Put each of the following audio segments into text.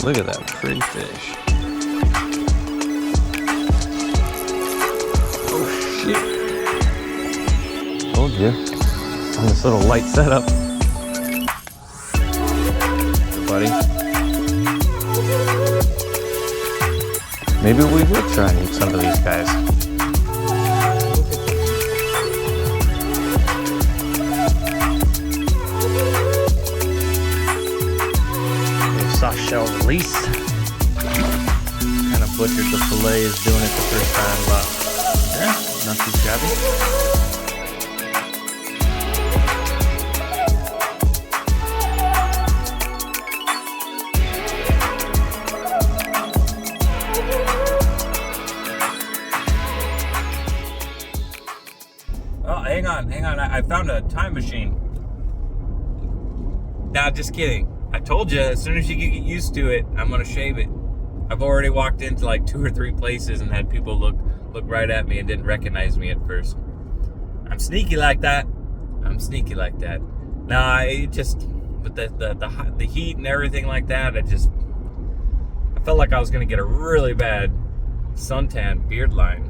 Look at that pretty fish. Oh shit. Told you. On this little light setup. Buddy. Maybe we will try and eat some of these guys. Soft shell release. Kind of butchered the fillet is doing it the first time, but yeah, not too shabby. Oh, hang on. I found a time machine. Nah, just kidding. I told you, as soon as you get used to it, I'm gonna shave it. I've already walked into like 2 or 3 places and had people look right at me and didn't recognize me at first. I'm sneaky like that. Nah, it just with the heat and everything like that, I felt like I was gonna get a really bad suntan beard line.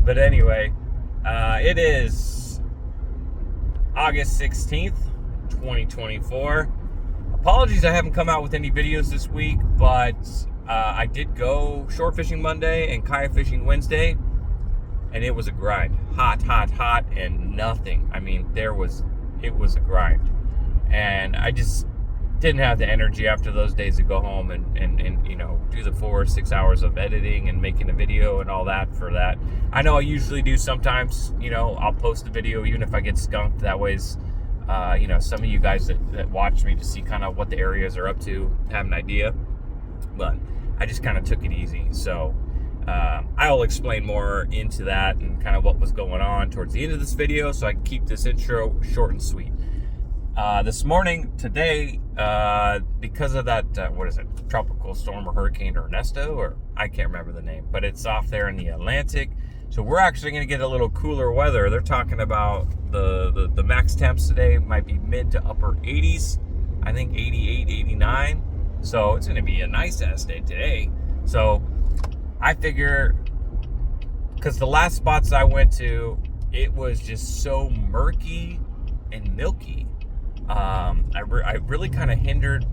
But anyway, it is August 16th, 2024. Apologies I haven't come out with any videos this week, but I did go shore fishing Monday and kayak fishing Wednesday, and it was a grind. Hot, and nothing. I mean, it was a grind. And I just didn't have the energy after those days to go home and you know, do the 4 or 6 hours of editing and making a video and all that for that. I know I usually do sometimes, you know, I'll post a video even if I get skunked. That way's you know, some of you guys that watch me to see kind of what the areas are up to have an idea, but I just kind of took it easy. So I'll explain more into that and kind of what was going on towards the end of this video, so I can keep this intro short and sweet. This morning, today, because of that, what is it, tropical storm or hurricane Ernesto, or I can't remember the name, but it's off there in the Atlantic. So we're actually going to get a little cooler weather. They're talking about the max temps today might be mid to upper 80s. I think 88, 89. So it's going to be a nice ass day today. So I figure, because the last spots I went to, it was just so murky and milky. I really kind of hindered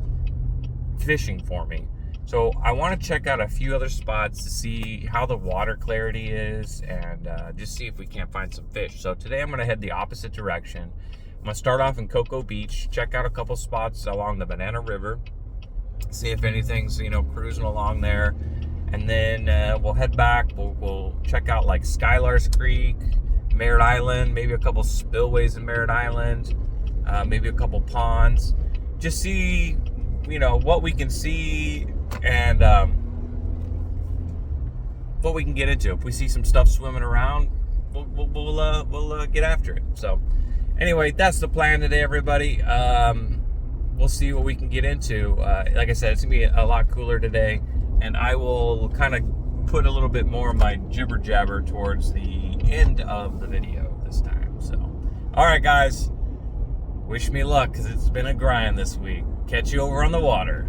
fishing for me. So I want to check out a few other spots to see how the water clarity is and just see if we can't find some fish. So today I'm going to head the opposite direction. I'm going to start off in Cocoa Beach, check out a couple spots along the Banana River, see if anything's, you know, cruising along there. And then we'll head back. We'll check out like Sykes Creek, Merrit Island, maybe a couple spillways in Merrit Island, maybe a couple ponds. Just see, you know, what we can see and what we can get into. If we see some stuff swimming around, we'll get after it. So anyway, that's the plan today, everybody. We'll see what we can get into. Like I said, it's gonna be a lot cooler today, and I will kind of put a little bit more of my jibber jabber towards the end of the video this time. So all right, guys, wish me luck, because it's been a grind this week. Catch you over on the water.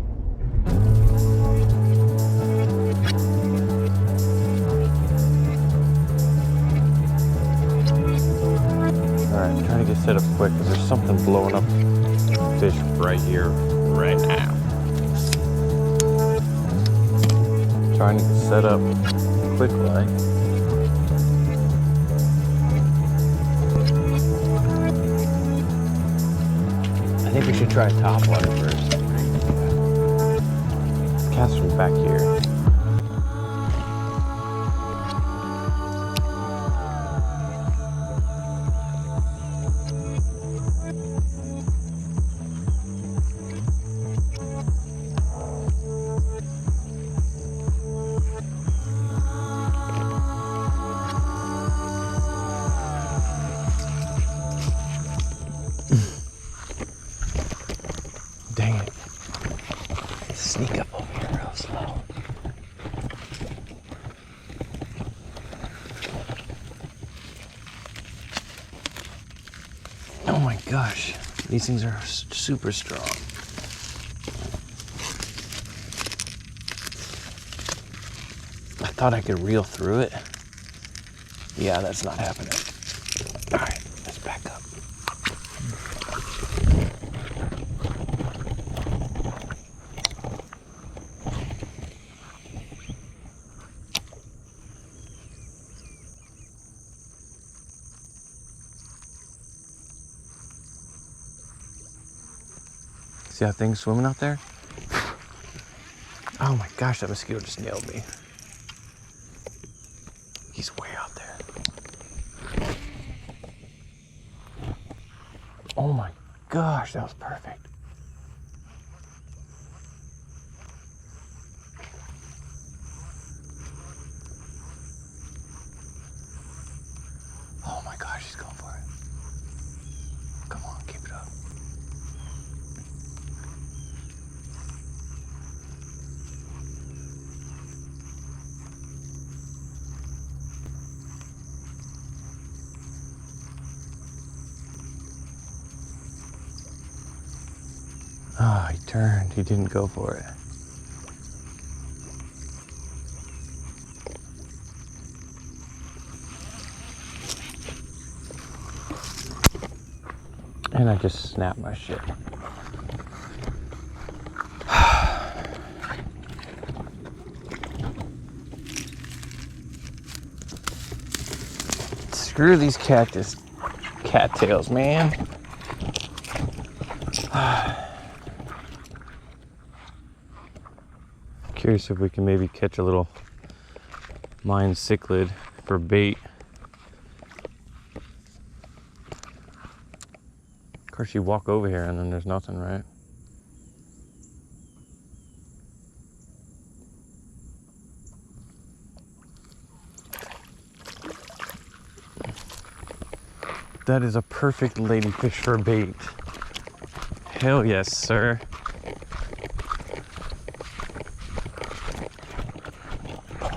Alright, trying to get set up quick because there's something blowing up fish right here, right now. Trying to get set up quickly. I think we should try top water first. Cast from back here. Dang it. Sneak up over here real slow. Oh my gosh. These things are super strong. thought I could reel through it. Yeah, that's not happening. All right, let's back up. See how things swimming out there? Oh my gosh, that mosquito just nailed me. He's way out there. Oh my gosh, that was perfect. Oh my gosh, he's going for it. Come on, keep it up. Ah, he turned. He didn't go for it. And I just snapped my shit. Screw these cattails, man. Curious if we can maybe catch a little Mayan Cichlid for bait. Of course, you walk over here and then there's nothing, right? That is a perfect ladyfish for bait. Hell yes, sir.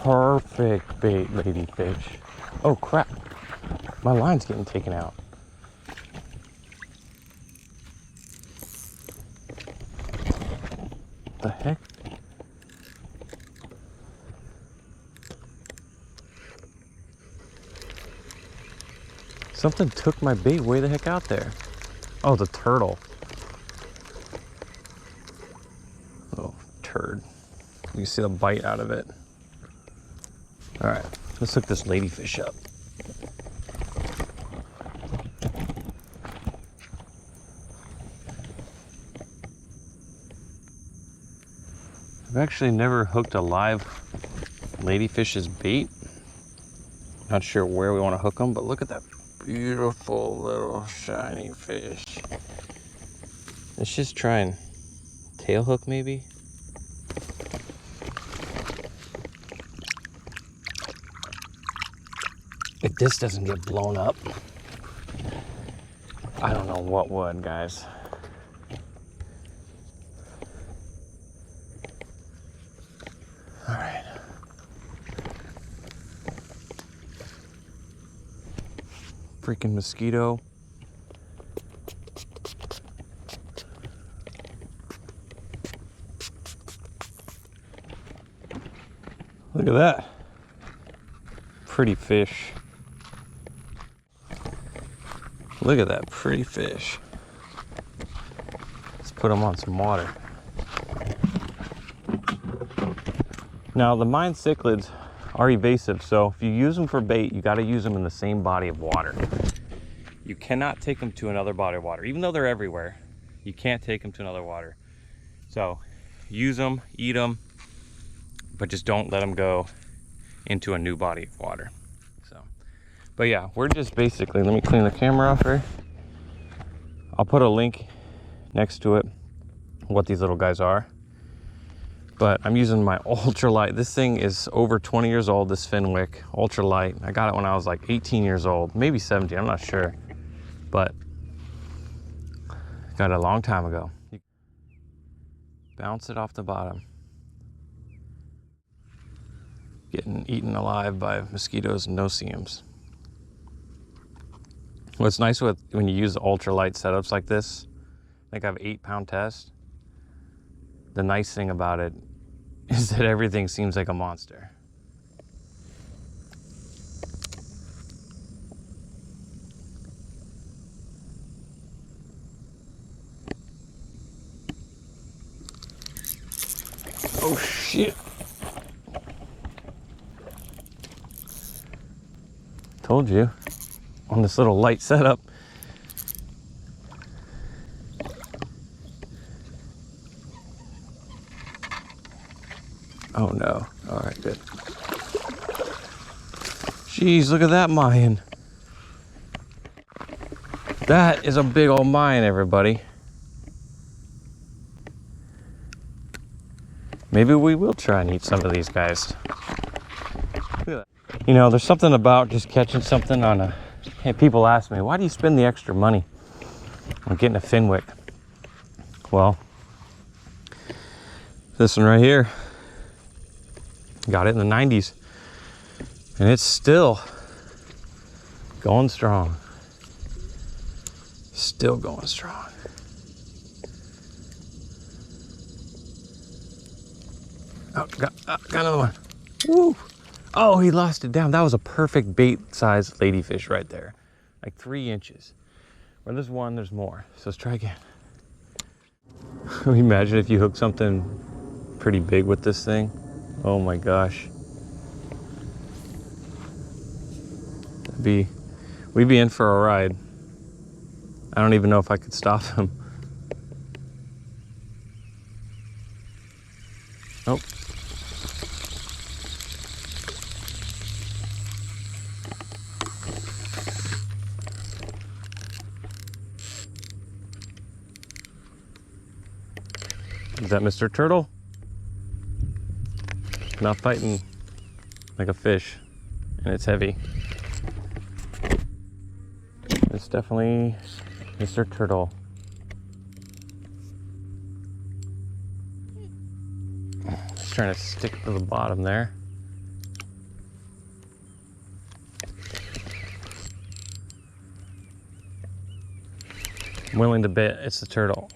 Perfect bait, ladyfish. Oh crap, my line's getting taken out. The heck? Something took my bait way the heck out there. Oh, the turtle. Oh, turd. You can see the bite out of it. All right, let's hook this ladyfish up. I've actually never hooked a live ladyfish's bait. Not sure where we want to hook them, but look at that beautiful little shiny fish. Let's just try and tail hook maybe. If this doesn't get blown up, I don't know what would, guys. All right. Freaking mosquito. Look at that. Pretty fish. Look at that pretty fish. Let's put them on some water. Now the Mayan cichlids are evasive, so if you use them for bait, you got to use them in the same body of water. You cannot take them to another body of water. Even though they're everywhere, you can't take them to another water. So use them, eat them, but just don't let them go into a new body of water. But yeah, we're just basically, let me clean the camera off here. I'll put a link next to it, what these little guys are. But I'm using my ultralight. This thing is over 20 years old, this Fenwick ultralight. I got it when I was like 18 years old, maybe 17, I'm not sure. But got it a long time ago. Bounce it off the bottom. Getting eaten alive by mosquitoes and no-see-ums. What's nice with when you use ultralight setups like this, I think I have 8-pound test. The nice thing about it is that everything seems like a monster. Oh shit. Told you, on this little light setup. Oh no. All right, good. Jeez, look at that Mayan. That is a big old Mayan, everybody. Maybe we will try and eat some of these guys. Look at that. You know, there's something about just catching something on a... Hey, people ask me, why do you spend the extra money on getting a Finwick? Well, this one right here, got it in the 90s, and it's still going strong. Still going strong. Oh, got another one. Woo! Oh, he lost it down. That was a perfect bait-sized ladyfish right there. Like 3 inches. Where there's one, there's more. So let's try again. Can you imagine if you hook something pretty big with this thing? Oh my gosh. We'd be in for a ride. I don't even know if I could stop him. Oh. Is that Mr. Turtle? Not fighting like a fish, and it's heavy. It's definitely Mr. Turtle. Just trying to stick to the bottom there. I'm willing to bet it's the turtle.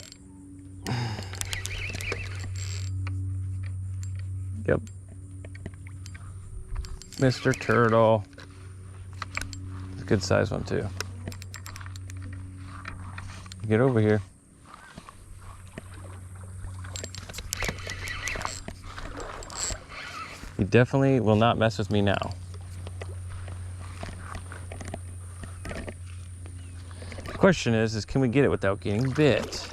Yep. Mr. Turtle. It's a good size one too. Get over here. He definitely will not mess with me now. The question is can we get it without getting bit?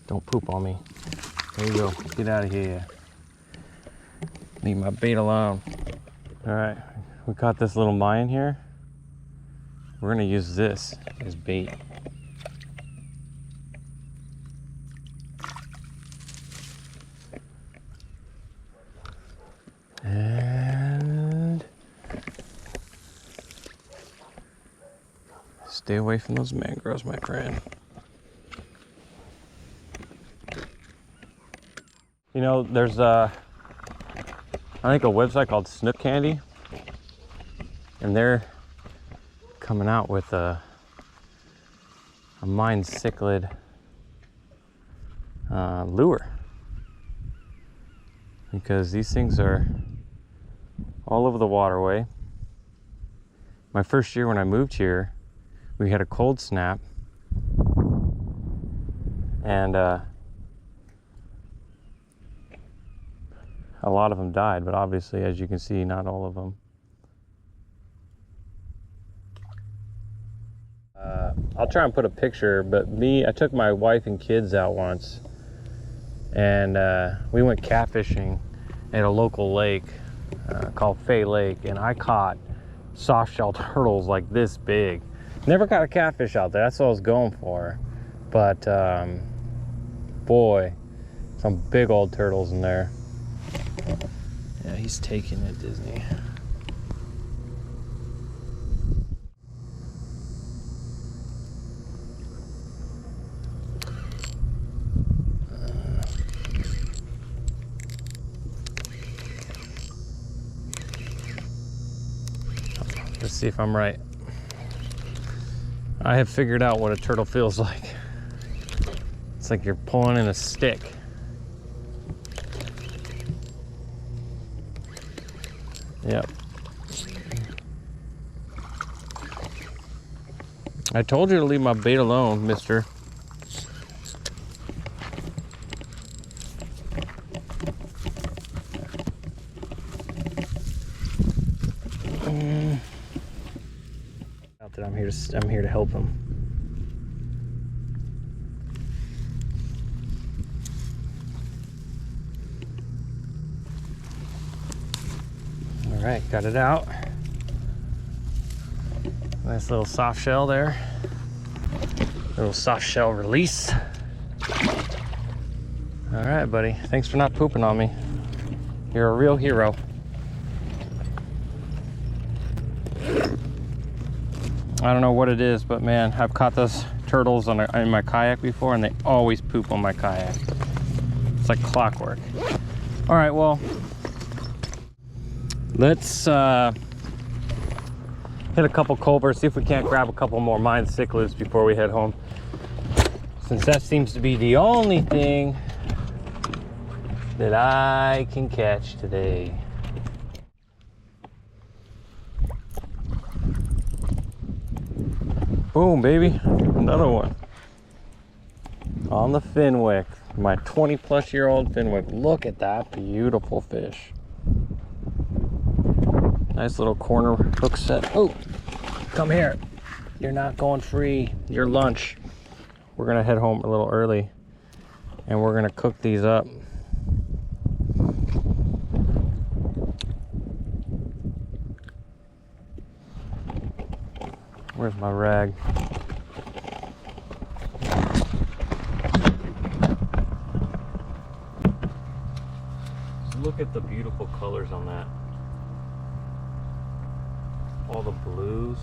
Don't poop on me. There you go. Get out of here. Leave my bait alone. All right, we caught this little Mayan here. We're gonna use this as bait. And stay away from those mangroves, my friend. You know, there's I think a website called Snook Candy, and they're coming out with a Mayan Cichlid lure, because these things are all over the waterway. My first year when I moved here, we had a cold snap, and a lot of them died, but obviously, as you can see, not all of them. I'll try and put a picture, but I took my wife and kids out once, and we went catfishing at a local lake called Fay Lake, and I caught soft-shell turtles like this big. Never caught a catfish out there, that's what I was going for. But boy, some big old turtles in there. Yeah, he's taking it, Disney. Let's see if I'm right. I have figured out what a turtle feels like. It's like you're pulling in a stick. Yep. I told you to leave my bait alone, mister. Not that I'm here to help him. All right, got it out. Nice little soft shell there. Little soft shell release. All right, buddy. Thanks for not pooping on me. You're a real hero. I don't know what it is, but man, I've caught those turtles in my kayak before, and they always poop on my kayak. It's like clockwork. All right, well, let's hit a couple culvers, see if we can't grab a couple more Mayan cichlids before we head home, since that seems to be the only thing that I can catch today. Boom, baby, another one on the Finwick, my 20-plus-year-old Finwick. Look at that beautiful fish. Nice little corner hook set. Oh, come here. You're not going free. Your lunch. We're gonna head home a little early and we're gonna cook these up. Where's my rag? Look at the beautiful colors on that. All the blues.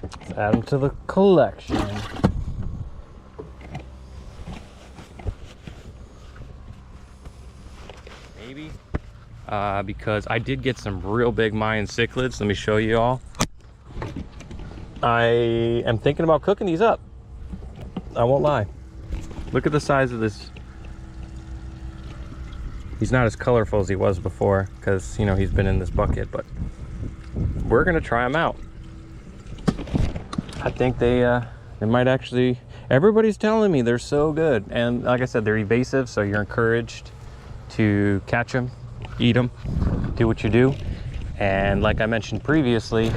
Let's add them to the collection. Maybe. Because I did get some real big Mayan cichlids. Let me show you all. I am thinking about cooking these up. I won't lie. Look at the size of this. He's not as colorful as he was before because, you know, he's been in this bucket, but we're gonna try them out. I think they might actually, everybody's telling me they're so good. And like I said, they're evasive, so you're encouraged to catch them, eat them, do what you do. And like I mentioned previously,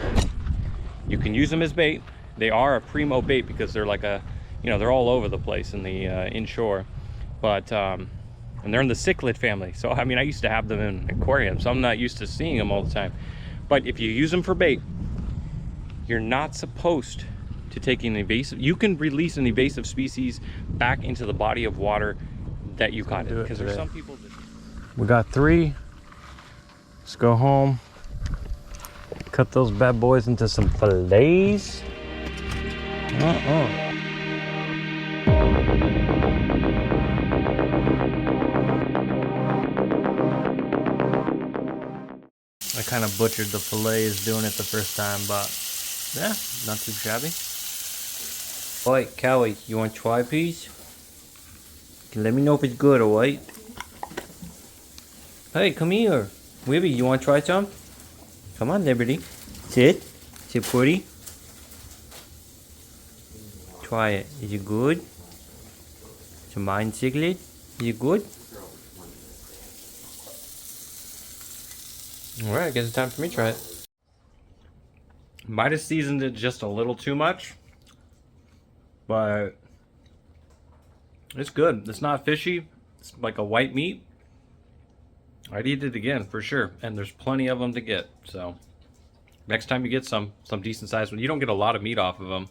you can use them as bait. They are a primo bait because they're like a, you know, they're all over the place in the inshore. But, and they're in the cichlid family. So, I mean, I used to have them in aquariums, so I'm not used to seeing them all the time. But if you use them for bait, you're not supposed to take an invasive, you can release an invasive species back into the body of water that you caught it. Because there's some people that... We got 3. Let's go home. Cut those bad boys into some fillets. I kind of butchered the fillets doing it the first time, but yeah, not too shabby. Alright, Callie, you want to try, please? Let me know if it's good, alright? Hey, come here. Wibby, you want to try some? Come on, Liberty. Sit. Sit pretty. Try it. Is it good? It's a Mayan Cichlid. Is it good? Alright, I guess it's time for me to try it. Might have seasoned it just a little too much, but it's good. It's not fishy. It's like a white meat. I'd eat it again for sure, and there's plenty of them to get. So next time you get some decent sized one, you don't get a lot of meat off of them.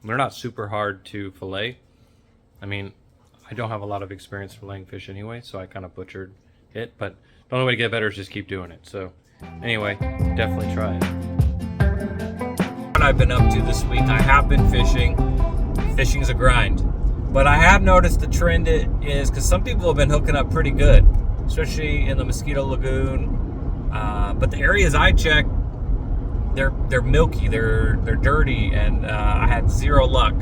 They're not super hard to fillet. I mean, I don't have a lot of experience filleting fish anyway, so I kind of butchered it, but the only way to get better is just keep doing it. So anyway, definitely try it. What I've been up to this week, I have been fishing. fishing's a grind. But I have noticed the trend is because some people have been hooking up pretty good, especially in the Mosquito Lagoon. But the areas I check, they're milky, they're dirty, and I had zero luck.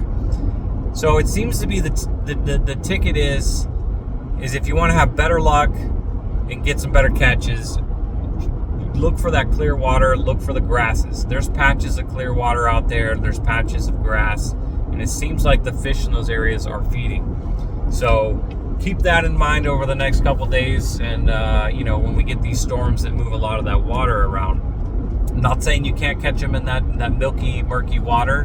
So it seems to be the ticket is if you want to have better luck and get some better catches, look for that clear water, look for the grasses. There's patches of clear water out there, there's patches of grass, and it seems like the fish in those areas are feeding. So keep that in mind over the next couple days, and when we get these storms that move a lot of that water around. I'm not saying you can't catch them in that milky, murky water,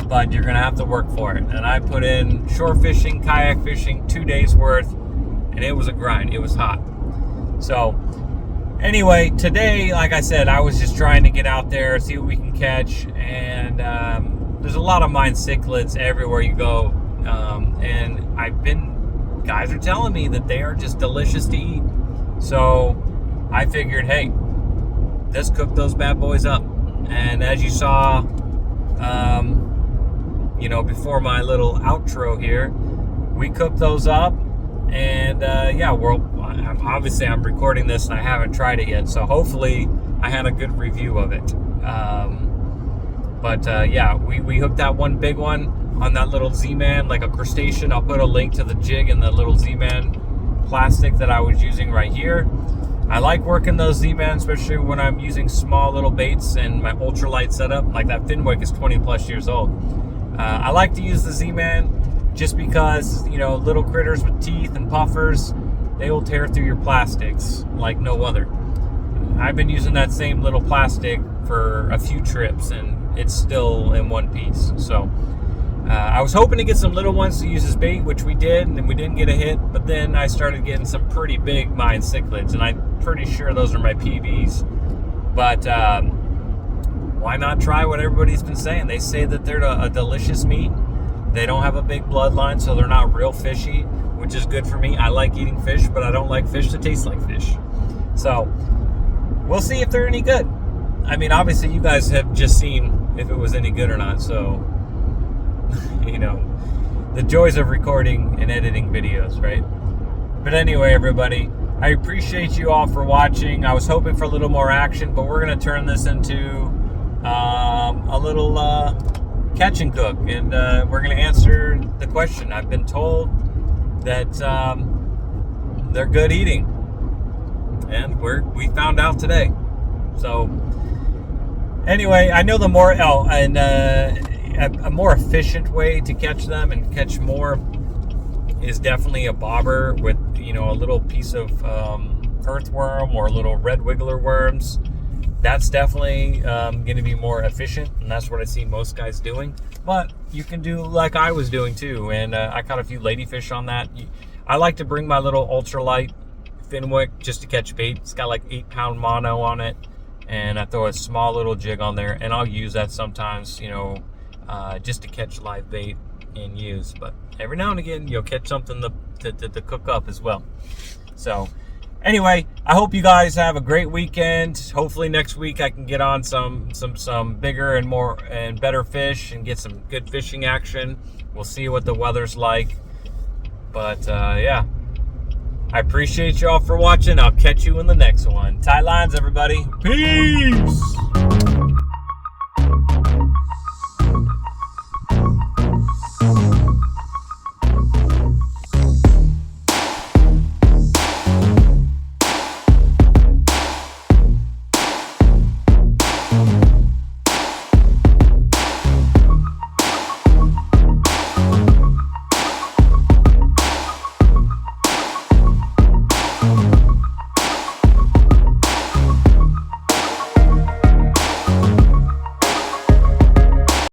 but you're gonna have to work for it. And I put in shore fishing, kayak fishing, 2 days worth, and it was a grind. It was hot. So anyway, today, like I said, I was just trying to get out there, see what we can catch, and there's a lot of Mayan cichlids everywhere you go, and guys are telling me that they are just delicious to eat. So I figured, hey, let's cook those bad boys up. And as you saw, before my little outro here, we cooked those up, and obviously I'm recording this and I haven't tried it yet, so hopefully I had a good review of it. We hooked that one big one on that little Z-Man, like a crustacean. I'll put a link to the jig and the little Z-Man plastic that I was using right here. I like working those Z-Man, especially when I'm using small little baits and my ultralight setup. Like that Finwick is 20 plus years old. I like to use the Z-Man just because, little critters with teeth and puffers, they will tear through your plastics like no other. I've been using that same little plastic for a few trips, and it's still in one piece. So I was hoping to get some little ones to use as bait, which we did, and we didn't get a hit. But then I started getting some pretty big Mayan cichlids, and I'm pretty sure those are my PBs. But why not try what everybody's been saying? They say that they're a delicious meat. They don't have a big bloodline, so they're not real fishy, which is good for me. I like eating fish, but I don't like fish that taste like fish. So we'll see if they're any good. I mean, obviously you guys have just seen if it was any good or not, so the joys of recording and editing videos, right? But anyway, everybody, I appreciate you all for watching. I was hoping for a little more action, but we're going to turn this into a little catch and cook, and we're going to answer the question. I've been told that they're good eating, and we found out today. So anyway, I know a more efficient way to catch them and catch more is definitely a bobber with a little piece of earthworm or little red wiggler worms. That's definitely going to be more efficient, and that's what I see most guys doing. But you can do like I was doing too, and I caught a few ladyfish on that. I like to bring my little ultralight Finwick just to catch bait. It's got like 8-pound mono on it, and I throw a small little jig on there, and I'll use that sometimes, just to catch live bait and use. But every now and again, you'll catch something to cook up as well. So anyway, I hope you guys have a great weekend. Hopefully next week I can get on some bigger and more and better fish and get some good fishing action. We'll see what the weather's like. But I appreciate you all for watching. I'll catch you in the next one. Tight lines, everybody. Peace.